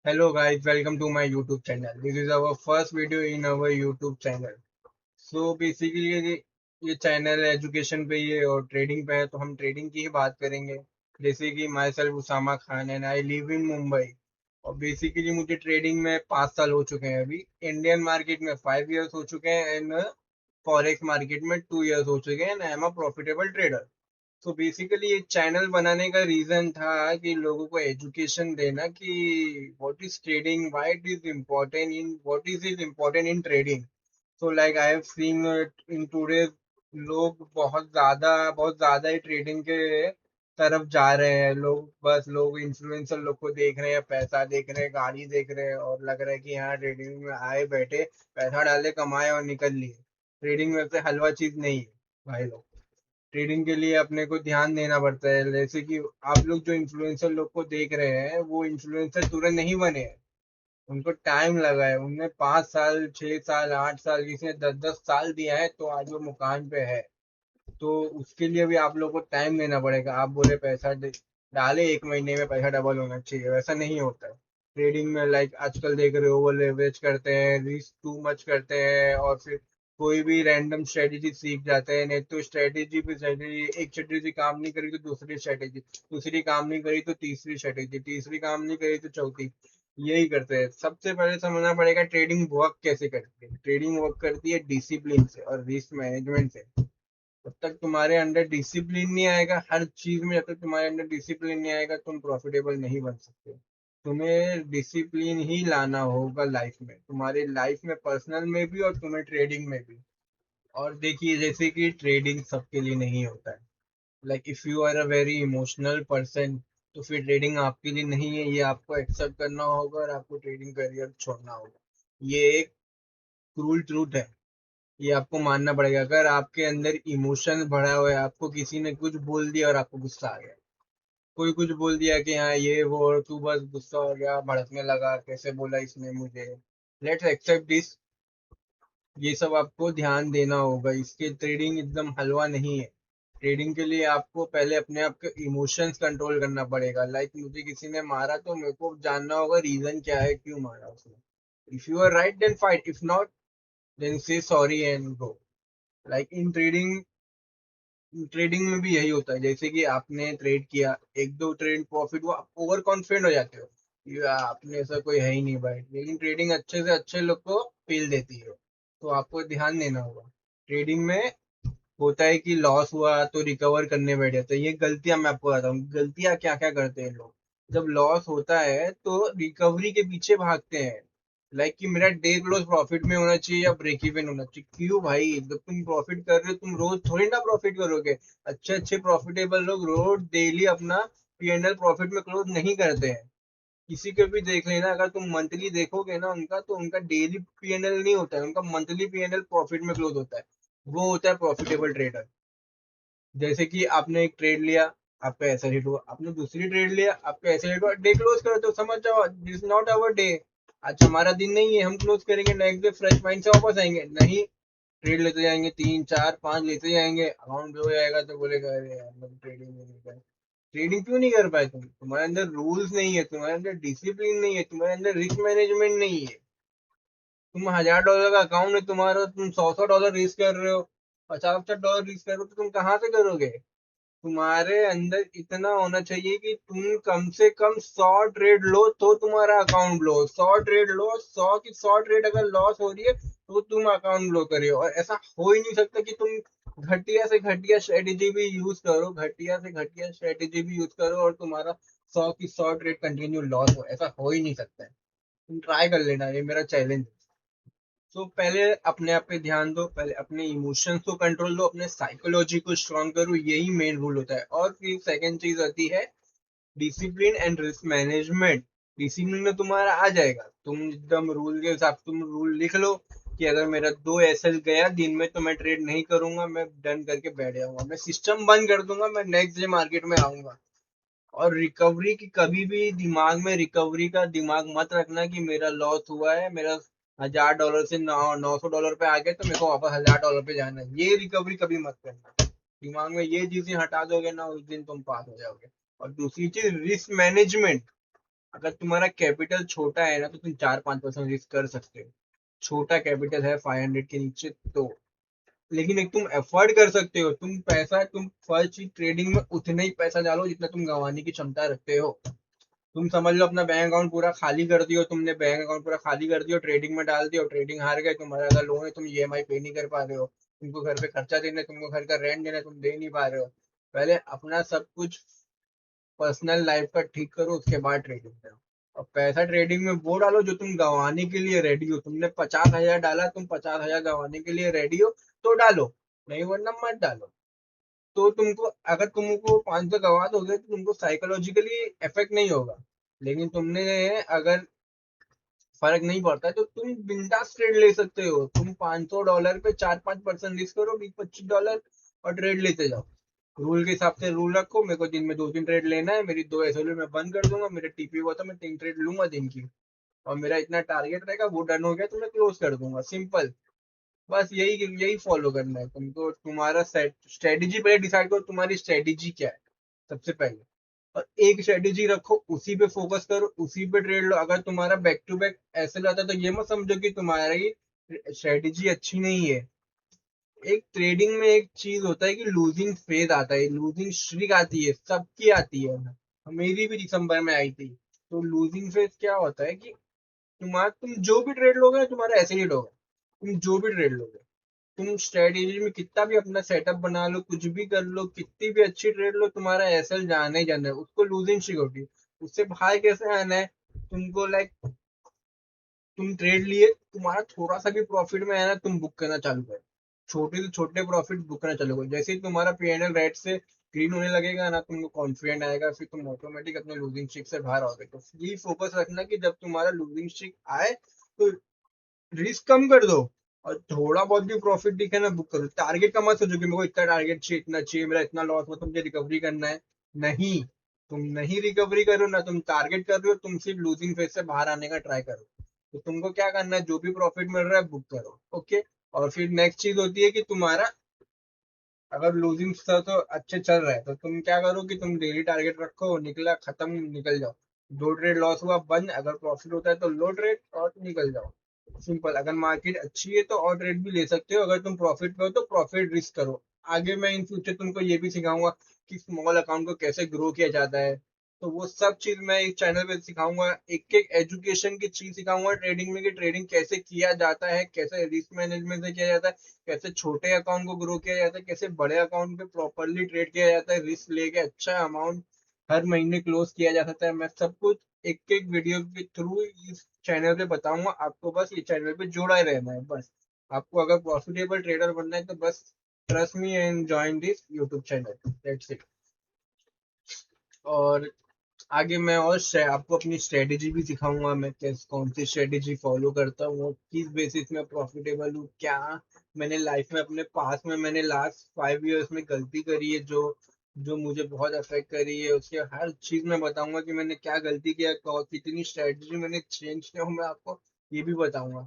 Hello guys, welcome to my YouTube channel. This is our first video in our YouTube channel. So basically ये channel education पे ही है और trading पे है, तो हम ट्रेडिंग की ही बात करेंगे। जैसे कि myself Usama Khan and I live in Mumbai. और बेसिकली मुझे ट्रेडिंग में 5 साल हो चुके हैं। अभी इंडियन मार्केट में 5 इयर्स हो चुके हैं एंड फॉरेक्स मार्केट में 2 इयर्स हो चुके हैं and I am a profitable trader. तो बेसिकली ये चैनल बनाने का रीजन था कि लोगों को एजुकेशन देना कि what is trading, why it is important in what is important in trading. So like I have seen in today लोग बहुत ज्यादा ही ट्रेडिंग के तरफ जा रहे हैं। लोग इन्फ्लुएंसर लोग को देख रहे हैं, पैसा देख रहे हैं, गाड़ी देख रहे हैं और लग रहा है कि हाँ ट्रेडिंग में आए बैठे, पैसा डाले, कमाए और निकल लिए। ट्रेडिंग में से हलवा चीज नहीं है भाई लोग। ट्रेडिंग के लिए अपने को ध्यान देना पड़ता है। जैसे कि आप लोग जो इन्फ्लुएंसर लोग को देख रहे हैं, वो इन्फ्लुएंसर तुरंत नहीं बने हैं। उनको टाइम लगा है। उनने 5 साल, 6 साल, 8 साल, किसी ने 10-10 साल दिया है, तो आज वो मुकाम पे है। तो उसके लिए भी आप लोग को टाइम देना पड़ेगा। आप बोले डाले, 1 महीने में पैसा डबल होना चाहिए, वैसा नहीं होता है। ट्रेडिंग में लाइक आजकल देख रहे हो, वो लेवरेज करते हैं, रिस्क टू मच करते हैं और फिर कोई भी रैंडम स्ट्रेटेजी सीख जाते हैं। नहीं तो स्ट्रेटेजी पे स्ट्रेटेजी, एक स्ट्रेटेजी काम नहीं करी तो दूसरी स्ट्रेटेजी, दूसरी काम नहीं करी तो तीसरी स्ट्रेटेजी, तीसरी काम नहीं करी तो चौथी। यही करते हैं। सबसे पहले समझना पड़ेगा ट्रेडिंग वर्क कैसे करती है। ट्रेडिंग वर्क करती है डिसिप्लिन से और रिस्क मैनेजमेंट से। जब तक तुम्हारे अंदर डिसिप्लिन नहीं आएगा हर चीज में, जब तक तुम्हारे अंदर डिसिप्लिन नहीं आएगा तुम प्रॉफिटेबल नहीं बन सकते। तुम्हें डिसिप्लिन ही लाना होगा लाइफ में, तुम्हारी लाइफ में, पर्सनल में भी और तुम्हें ट्रेडिंग में भी। और देखिए, जैसे कि ट्रेडिंग सबके लिए नहीं होता है। Like if you are a very emotional person, तो फिर ट्रेडिंग आपके लिए नहीं है। ये आपको एक्सेप्ट करना होगा और आपको ट्रेडिंग करियर छोड़ना होगा। ये एक क्रूल ट्रूथ है। ये आपको मानना पड़ेगा। अगर आपके अंदर इमोशन भरा हुआ है, आपको किसी ने कुछ बोल दिया और आपको गुस्सा आ गया, कोई कुछ बोल दिया कि हाँ ये वो, और तू बस गुस्सा हो गया, भड़कने लगा, कैसे बोला इसने मुझे, लेट्स एक्सेप्ट दिस। ये सब आपको ध्यान देना होगा। इसके ट्रेडिंग एकदम हलवा नहीं है। ट्रेडिंग के लिए आपको पहले अपने आप के इमोशंस कंट्रोल करना पड़ेगा। लाइक मुझे किसी ने मारा तो मेरे को जानना होगा रीजन क्या है, क्यों मारा उसने। If you are right then fight, if not then say sorry and go. Like in trading, trading में भी यही होता है। जैसे कि आपने ट्रेड किया, एक दो ट्रेड प्रॉफिट हुआ, आप ओवर कॉन्फिडेंट हो जाते हो, ये आपने ऐसा कोई है ही नहीं भाई। लेकिन ट्रेडिंग अच्छे से अच्छे लोग को फील देती है, तो आपको ध्यान देना होगा। ट्रेडिंग में होता है कि लॉस हुआ तो रिकवर करने बैठ जाते हैं। ये गलतियां मैं आपको बताता हूँ, गलतियां क्या क्या करते हैं लोग। जब लॉस होता है तो रिकवरी के पीछे भागते हैं। लाइक कि मेरा डे क्लोज प्रॉफिट में होना चाहिए या ब्रेक इवन होना चाहिए। क्यों भाई, जब तुम प्रॉफिट कर रहे हो तुम रोज थोड़ी ना प्रॉफिट करोगे। अच्छे अच्छे प्रॉफिटेबल लोग रोज डेली अपना पीएनएल प्रॉफिट में क्लोज नहीं करते हैं। किसी को भी देख लेना, अगर तुम मंथली देखोगे ना उनका, तो उनका डेली पीएनएल नहीं होता है, उनका मंथली पीएनएल प्रॉफिट में क्लोज होता है। वो होता है प्रॉफिटेबल ट्रेडर। जैसे कि आपने एक ट्रेड लिया, आपका ऐसा हिट हुआ, आपने दूसरी ट्रेड लिया, आपका ऐसा हिट हुआ, डे क्लोज करो तो समझ जाओ दिस नॉट आवर डे। आज हमारा दिन नहीं है, हम क्लोज करेंगे नेक्स्ट डे फ्रेश माइंड से वापस आएंगे। नहीं, ट्रेड लेते जाएंगे, 3 4 5 लेते जाएंगे, अकाउंट हो जाएगा तो बोलेगा अरे यार मैं ट्रेडिंग नहीं कर। ट्रेडिंग क्यों नहीं कर पाए तुम? तुम्हारे अंदर रूल्स नहीं है, तुम्हारे अंदर डिसिप्लिन नहीं है, तुम्हारे अंदर रिस्क मैनेजमेंट नहीं है। तुम $1000 का अकाउंट है तुम्हारा, तुम 100 100 डॉलर रिस्क कर रहे हो, 50 50 डॉलर रिस्क कर रहे हो, तो तुम कहाँ से करोगे? तुम्हारे अंदर इतना होना चाहिए कि तुम कम से कम 100 ट्रेड लो तो तुम्हारा अकाउंट लो, 100 ट्रेड लो, 100 की 100 ट्रेड अगर लॉस हो रही है तो तुम अकाउंट लो करियो। और ऐसा हो ही नहीं सकता कि तुम घटिया से घटिया स्ट्रेटेजी भी यूज करो, घटिया से घटिया स्ट्रेटेजी भी यूज करो और तुम्हारा 100 की 100 ट्रेड कंटिन्यू लॉस हो। ऐसा हो ही नहीं सकता है। तुम ट्राई कर लेना, ये मेरा चैलेंज है। तो पहले अपने आप पे ध्यान दो, पहले अपने इमोशंस को कंट्रोल दो, अपने साइकोलॉजी को स्ट्रॉन्ग करो, यही मेन रूल होता है। और फिर सेकंड चीज आती है discipline and risk management. Discipline में तुम्हारा आ जाएगा, तुम एकदम रूल के हिसाब से तुम रूल लिख लो कि अगर मेरा 2 एसएल गया दिन में तो मैं ट्रेड नहीं करूंगा, मैं डन करके बैठ जाऊंगा, मैं सिस्टम बंद कर दूंगा, मैं नेक्स्ट डे मार्केट में आऊंगा। और रिकवरी की कभी भी दिमाग में, रिकवरी का दिमाग मत रखना कि मेरा लॉस हुआ है, मेरा $1000 से 900 डॉलर पे आ गया तो मेरे को वापस $1000 पे जाना है। ये रिकवरी कभी मत करना। दिमाग में ये चीजें हटा दोगे ना, उस दिन तुम पास हो जाओगे। और दूसरी चीज रिस्क मैनेजमेंट। अगर तुम्हारा कैपिटल छोटा है ना तो तुम 4-5% रिस्क कर सकते हो। छोटा कैपिटल है 500 के नीचे तो, लेकिन एक तुम एफर्ट कर सकते हो। तुम फर्स्ट ट्रेडिंग में उतना ही पैसा डालो जितना तुम गंवाने की क्षमता रखते हो। तुम समझ लो अपना बैंक अकाउंट पूरा खाली कर दियो, तुमने बैंक अकाउंट पूरा खाली कर दियो, ट्रेडिंग में डाल दियो, ट्रेडिंग हार गए, तुम्हारा अगर लोन है तुम ईएमआई पे नहीं कर पा रहे हो, तुमको घर पे खर्चा देना है, तुमको घर का रेंट देना है, तुम दे नहीं पा रहे हो। पहले अपना सब कुछ पर्सनल लाइफ का ठीक करो, उसके बाद ट्रेडिंग करो। और पैसा ट्रेडिंग में वो डालो जो तुम गंवाने के लिए रेडी हो। तुमने 50,000 डाला, तुम 50,000 गंवाने के लिए रेडी हो तो डालो, नहीं वरना मत डालो। तो तुमको, अगर तुमको 500 गंवा दोगे तो तुमको साइकोलॉजिकली इफेक्ट नहीं होगा, लेकिन तुमने, अगर फर्क नहीं पड़ता है तो तुम बिंदास ट्रेड ले सकते हो। तुम $500 पे 4-5% रिस्क करो, $20-25 और ट्रेड लेते जाओ। रूल के हिसाब से रूल रखो, मेरे को दिन में 2-3 ट्रेड लेना है, मेरी 2 एसएलयू मैं बंद कर दूंगा, मेरे टीपी हुआ तो मैं 3 ट्रेड लूंगा दिन की, और मेरा इतना टारगेट रहेगा, वो डन हो गया तो मैं क्लोज कर दूंगा। सिंपल। बस यही यही फॉलो करना है तुमको। तुम्हारा स्ट्रेटेजी पहले डिसाइड करो, तुम्हारी स्ट्रेटेजी क्या है सबसे पहले, और एक स्ट्रेटेजी रखो, उसी पे फोकस करो, उसी पे ट्रेड लो। अगर तुम्हारा बैक टू बैक ऐसे रहता है तो ये मत समझो कि तुम्हारी स्ट्रेटेजी अच्छी नहीं है। एक ट्रेडिंग में एक चीज होता है कि लूजिंग फेज आता है, लूजिंग स्ट्रीक आती है, सबकी आती है। मेरी भी दिसंबर में आई थी। तो लूजिंग फेज क्या होता है कि तुम जो भी ट्रेड लोगे तुम्हारा ऐसे ही होगा। तुम जो भी ट्रेड लोगे, तुम स्ट्रेटेजी में कितना भी अपना सेटअप बना लो, कुछ भी कर लो, कितनी भी अच्छी ट्रेड लो, तुम्हारा एसएल जाना ही जाना है, उसको लूजिंग स्ट्रीक होती है। उससे बाहर कैसे आना है तुमको? लाइक, तुम ट्रेड लिए, तुम्हारा थोड़ा सा भी प्रॉफिट में है ना, तुम बुक करना चालू करो। छोटे से छोटे प्रॉफिट बुक करना चालू करो। जैसे ही तुम्हारा पीएनएल रेड से ग्रीन होने लगेगा ना, तुमको कॉन्फिडेंट आएगा, फिर तुम ऑटोमेटिक अपने लूजिंग स्ट्रीक से बाहर आओगे। तो यही फोकस रखना कि जब तुम्हारा लूजिंग स्ट्रीक आए तो रिस्क कम कर दो, और थोड़ा बहुत भी प्रॉफिट दिखे ना बुक करो। टारगेट का मत सोचो कि मेरे को इतना टारगेट चाहिए, इतना चाहिए, मेरा इतना लॉस हुआ तो मुझे रिकवरी करना है। नहीं, तुम नहीं रिकवरी करो ना, तुम टारगेट कर रहे हो, तुम सिर्फ लूजिंग फेज से बाहर आने का ट्राई करो। तो तुमको क्या करना है, जो भी प्रॉफिट मिल रहा है बुक करो। ओके। और फिर नेक्स्ट चीज होती है कि तुम्हारा, अगर लूजिंग तो अच्छे चल रहा है तो तुम क्या करो कि तुम डेली टारगेट रखो, निकला खत्म, निकल जाओ। 2 ट्रेड लॉस हुआ बंद, अगर प्रॉफिट होता है तो लो ट्रेड और निकल जाओ। सिंपल। अगर मार्केट अच्छी है तो और ट्रेड भी ले सकते हो, अगर तुम प्रॉफिट पे हो तो प्रॉफिट रिस्क करो। आगे मैं इन फ्यूचर तुमको ये भी सिखाऊंगा कि स्मॉल अकाउंट को कैसे ग्रो किया जाता है। तो वो सब चीज मैं इस चैनल पे सिखाऊंगा, एक एक एजुकेशन की चीज सिखाऊंगा ट्रेडिंग में, कि ट्रेडिंग कैसे किया जाता है, कैसे रिस्क मैनेजमेंट से किया जाता है, कैसे छोटे अकाउंट को ग्रो किया जाता है, कैसे बड़े अकाउंट पे प्रॉपरली ट्रेड किया जाता है, रिस्क लेके अच्छा अमाउंट हर महीने क्लोज किया जा सकता है। मैं सब कुछ एक एक वीडियो के थ्रू इस चैनल पे बताऊंगा आपको। बस ये चैनल पे जुड़ा ही रहना है बस। आपको अगर प्रॉफिटेबल ट्रेडर बनना है तो बस trust me and join this YouTube channel, that's it. और आगे मैं और आपको अपनी स्ट्रेटेजी भी सिखाऊंगा, मैं कैसे कौन सी स्ट्रेटेजी फॉलो करता हूँ और किस बेसिस में प्रॉफिटेबल हूँ, क्या मैंने लाइफ में अपने पास में मैंने लास्ट 5 इयर्स में गलती करी है जो जो मुझे बहुत अफेक्ट करी है, उसके हर चीज मैं बताऊंगा कि मैंने क्या गलती किया, कितनी स्ट्रेटेजी मैंने चेंज किया हूँ, मैं आपको ये भी बताऊंगा।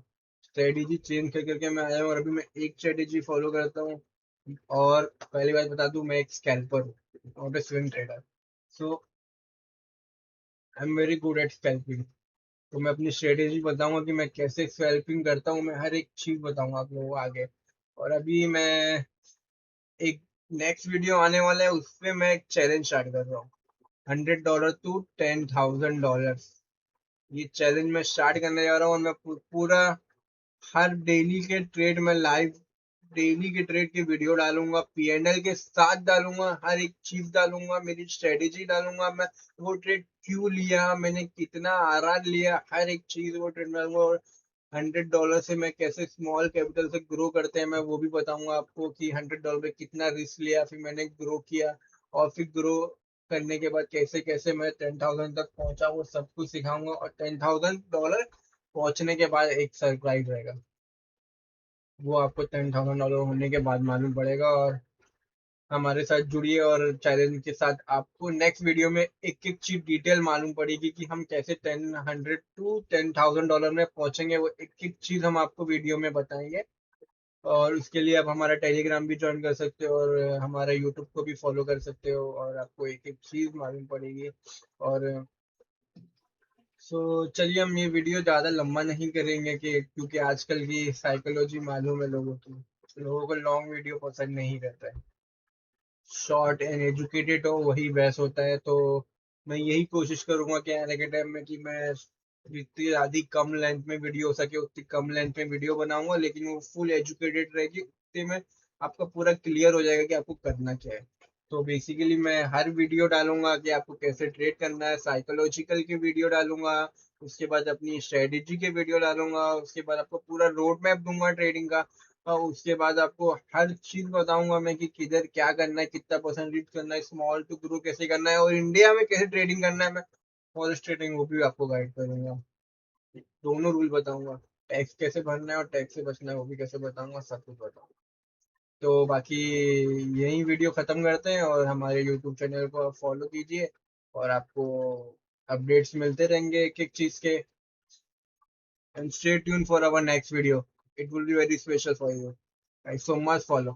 स्ट्रेटेजी चेंज कर करके मैं आया हूँ और अभी मैं एक स्ट्रेटेजी फॉलो करता हूँ। और पहली बात बता दूं, मैं एक स्कैल्पर हूँ, not a swing trader. So I am very good at scalping. तो मैं अपनी स्ट्रेटेजी बताऊंगा कि मैं कैसे स्कैल्पिंग करता हूँ, मैं हर एक चीज बताऊंगा आप लोगों को आगे। और अभी मैं एक नेक्स्ट वीडियो आने वाला है, उसपे मैं एक चैलेंज स्टार्ट कर रहा हूँ, $100 टू $10,000। ये चैलेंज मैं स्टार्ट करने जा रहा हूँ, और मैं पूरा हर डेली के ट्रेड में लाइव, डेली के ट्रेड की वीडियो डालूंगा, पीएनएल के साथ डालूंगा, हर एक चीज डालूंगा, मेरी स्ट्रेटेजी डालूंगा, मैं वो ट्रेड क्यों लिया, मैंने कितना आर लिया, हर एक चीज वो ट्रेड में डालूंगा। और $100 से मैं कैसे स्मॉल कैपिटल से ग्रो करते हैं मैं वो भी बताऊंगा आपको, कि $100 पे कितना रिस्क लिया, फिर मैंने ग्रो किया, और फिर ग्रो करने के बाद कैसे कैसे मैं 10,000 तक पहुंचा, वो सब कुछ सिखाऊंगा। और $10,000 पहुंचने के बाद एक सरप्राइज रहेगा, वो आपको $10,000 होने के बाद मालूम पड़ेगा। और हमारे साथ जुड़िए, और चैलेंज के साथ आपको नेक्स्ट वीडियो में एक एक चीज डिटेल मालूम पड़ेगी कि हम कैसे 10 100 टू $10,000 में पहुंचेंगे, वो एक एक चीज हम आपको वीडियो में बताएंगे। और उसके लिए आप हमारा टेलीग्राम भी ज्वाइन कर सकते हो, और हमारा यूट्यूब को भी फॉलो कर सकते हो, और आपको एक एक चीज मालूम पड़ेगी। और सो चलिए हम ये वीडियो ज़्यादा लंबा नहीं करेंगे कि क्योंकि आजकल की साइकोलॉजी मालूम है लोगों की। लोगों को लॉन्ग वीडियो पसंद नहीं रहता है। शॉर्ट एंड एजुकेटेड हो वही बेस्ट होता है। तो मैं यही कोशिश करूंगा कि आने के टाइम में कि मैं जितनी ज़्यादा कम लेंथ में वीडियो हो सके उतनी कम लेंथ में वीडियो बनाऊंगा, लेकिन वो फुल एजुकेटेड रहेगी। उतने में आपका पूरा क्लियर हो जाएगा कि आपको करना क्या है। तो बेसिकली मैं हर वीडियो डालूंगा कि आपको कैसे ट्रेड करना है, साइकोलॉजिकल की वीडियो डालूंगा, उसके बाद अपनी स्ट्रेटेजी के वीडियो डालूंगा, उसके बाद आपको पूरा रोड मैप दूंगा ट्रेडिंग का, और उसके बाद आपको हर चीज बताऊंगा मैं कि किधर क्या करना है, कितना परसेंटेज करना है, स्मॉल टू ग्रो कैसे करना है, और इंडिया में कैसे ट्रेडिंग करना है। मैं फॉरेक्स ट्रेडिंग वो भी आपको गाइड करूंगा, दोनों रूल बताऊंगा। टैक्स कैसे भरना है और टैक्स से बचना है वो भी कैसे बताऊंगा, सब कुछ बताऊंगा। तो बाकी यही वीडियो खत्म करते हैं, और हमारे यूट्यूब चैनल को फॉलो कीजिए, और आपको अपडेट्स मिलते रहेंगे एक एक चीज के। And stay tune for our next video, it will be very special for you. Thanks so much, follow.